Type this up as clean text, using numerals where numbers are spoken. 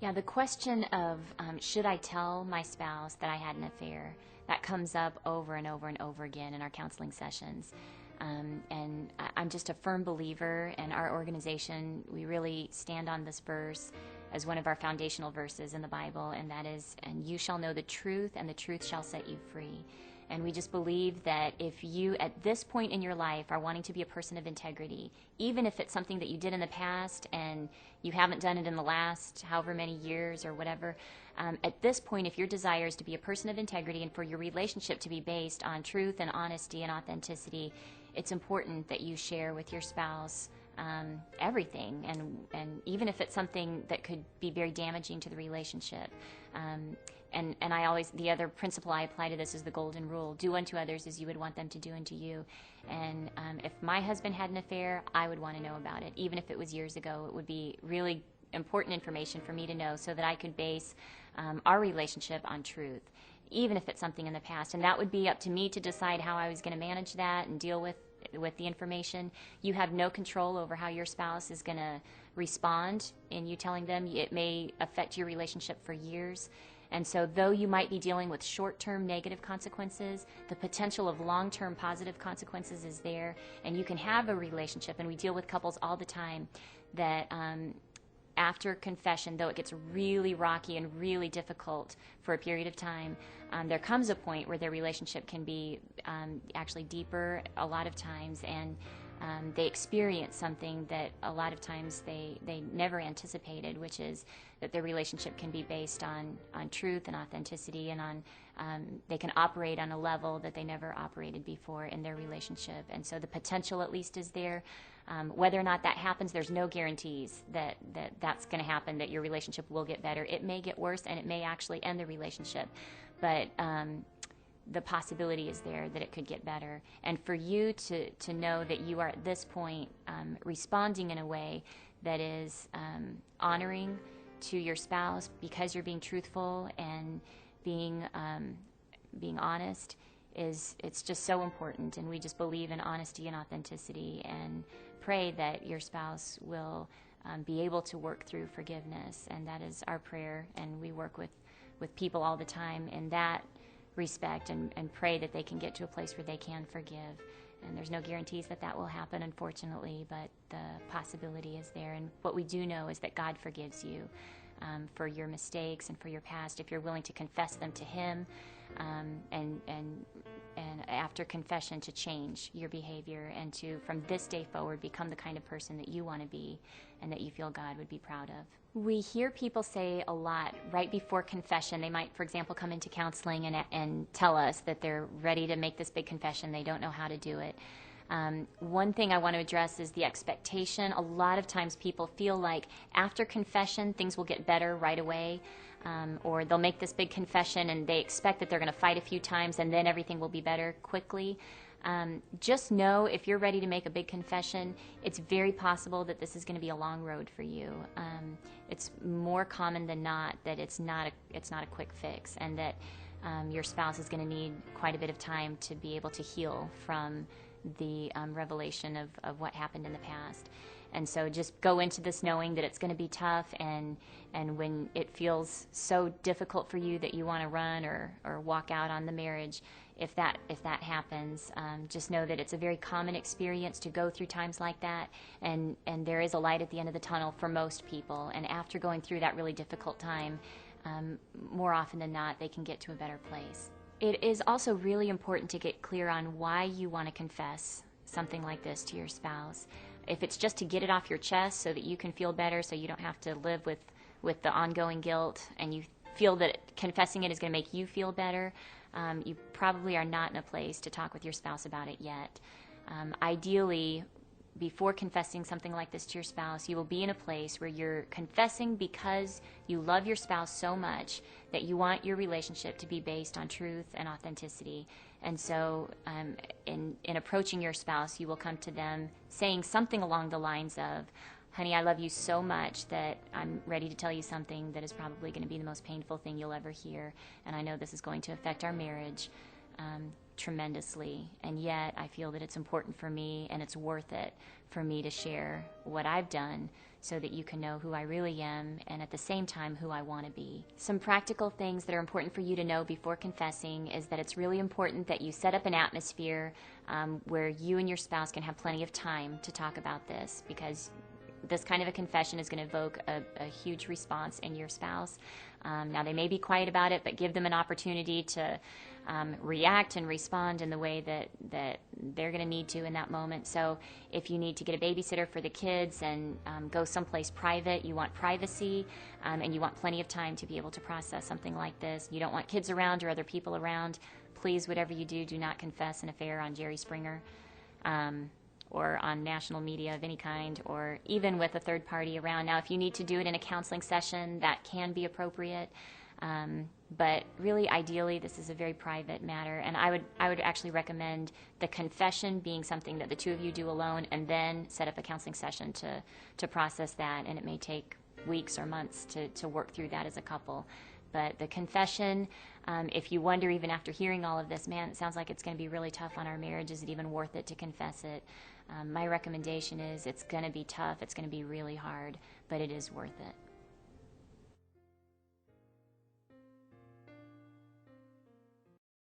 Yeah, the question of should I tell my spouse that I had an affair, that comes up over and over and over again in our counseling sessions. I'm just a firm believer, and our organization, we really stand on this verse as one of our foundational verses in the Bible, and that is, and you shall know the truth, and the truth shall set you free. And we just believe that if you, at this point in your life, are wanting to be a person of integrity, even if it's something that you did in the past and you haven't done it in the last however many years or whatever, at this point, if your desire is to be a person of integrity and for your relationship to be based on truth and honesty and authenticity, it's important that you share with your spouse everything, and even if it's something that could be very damaging to the relationship. And I always, the other principle I apply to this is the golden rule: do unto others as you would want them to do unto you. And if my husband had an affair, I would want to know about it. Even if it was years ago, it would be really important information for me to know so that I could base our relationship on truth, even if it's something in the past. And that would be up to me to decide how I was going to manage that and deal with the information. You have no control over how your spouse is going to respond in you telling them. It may affect your relationship for years. And so though you might be dealing with short-term negative consequences, the potential of long-term positive consequences is there. And you can have a relationship, and we deal with couples all the time, that after confession, though it gets really rocky and really difficult for a period of time, there comes a point where their relationship can be actually deeper a lot of times, and they experience something that a lot of times they never anticipated, which is that their relationship can be based on truth and authenticity, and on they can operate on a level that they never operated before in their relationship. And so the potential at least is there. Whether or not that happens, there's no guarantees that that's going to happen, that your relationship will get better. It may get worse, and it may actually end the relationship. But the possibility is there that it could get better. And for you to know that you are at this point responding in a way that is honoring to your spouse because you're being truthful and being honest, it's just so important. And we just believe in honesty and authenticity, and pray that your spouse will be able to work through forgiveness. And that is our prayer, and we work with people all the time in that respect, and pray that they can get to a place where they can forgive. And there's no guarantees that that will happen, unfortunately, but the possibility is there. And what we do know is that God forgives you for your mistakes and for your past if you're willing to confess them to Him, and after confession to change your behavior, and to, from this day forward, become the kind of person that you want to be and that you feel God would be proud of. We hear people say a lot right before confession. They might, for example, come into counseling and tell us that they're ready to make this big confession. They don't know how to do it. One thing I want to address is the expectation. A lot of times people feel like after confession things will get better right away, or they'll make this big confession and they expect that they're going to fight a few times and then everything will be better quickly. Just know, if you're ready to make a big confession, it's very possible that this is going to be a long road for you. It's more common than not that it's not a quick fix, and that your spouse is going to need quite a bit of time to be able to heal from the revelation of what happened in the past. And so just go into this knowing that it's going to be tough, and when it feels so difficult for you that you want to run or walk out on the marriage, if that happens, just know that it's a very common experience to go through times like that, and there is a light at the end of the tunnel for most people. And after going through that really difficult time, more often than not, they can get to a better place. It is also really important to get clear on why you want to confess something like this to your spouse. If it's just to get it off your chest so that you can feel better, so you don't have to live with the ongoing guilt, and you feel that confessing it is going to make you feel better, you probably are not in a place to talk with your spouse about it yet. Ideally, before confessing something like this to your spouse, you will be in a place where you're confessing because you love your spouse so much that you want your relationship to be based on truth and authenticity. And so in approaching your spouse, you will come to them saying something along the lines of, honey, I love you so much that I'm ready to tell you something that is probably going to be the most painful thing you'll ever hear, and I know this is going to affect our marriage tremendously, and yet I feel that it's important for me and it's worth it for me to share what I've done so that you can know who I really am and at the same time who I want to be. Some practical things that are important for you to know before confessing is that it's really important that you set up an atmosphere where you and your spouse can have plenty of time to talk about this, because this kind of a confession is going to evoke a huge response in your spouse. Now, they may be quiet about it, but give them an opportunity to react and respond in the way that they're going to need to in that moment. So if you need to get a babysitter for the kids and go someplace private, you want privacy, and you want plenty of time to be able to process something like this. You don't want kids around or other people around. Please, whatever you do not confess an affair on Jerry Springer. Or on national media of any kind, or even with a third party around. Now, if you need to do it in a counseling session, that can be appropriate. But really, ideally, this is a very private matter, and I would actually recommend the confession being something that the two of you do alone, and then set up a counseling session to process that. And it may take weeks or months to work through that as a couple. But the confession, if you wonder even after hearing all of this, man, it sounds like it's going to be really tough on our marriage. Is it even worth it to confess it? My recommendation is it's going to be tough. It's going to be really hard, but it is worth it.